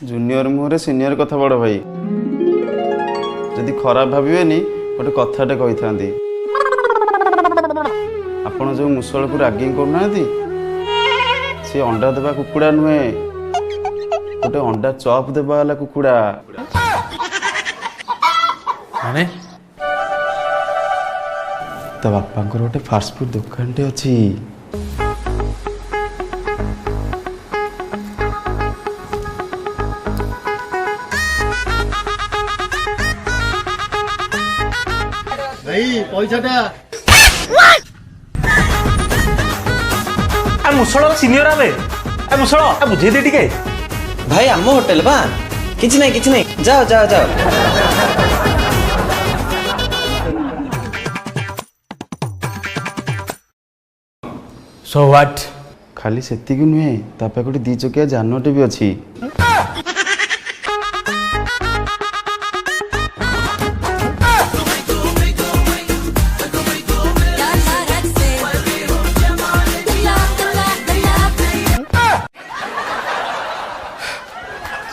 Junior मुहरे senior कथा बड़ भाई जदि खराब भावेनि गोटे कथाटे कही था आपण जो मुसल को रागिंग करना सी अंडा देवा कुकुड़ा नुहे गोटे अंडा चॉप देवा वाला कुकुड़ा माने तो बापा गोटे फास्ट फूड दुकान टे अच्छी भाई पैसाटा मुसल सीनियर आवे मुसल बुझे दे टिके भाई आम होटल बा किछ नहीं जाओ जाओ जाओ सो व्हाट खाली सेति नुहे तापे गोटे 2 चकिया जानटे भी अच्छी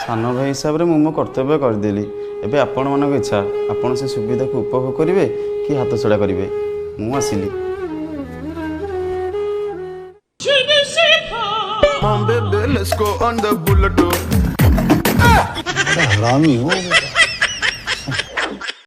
सान भाई हिसाब से मो कर्तव्य करदेली एबे आपण मन इच्छा आपण से सुविधा को उपभोग करेंगे कि हाथ छड़ा करेंगे मु आसिली Mom, baby, let's go on the bullet. हरामी हो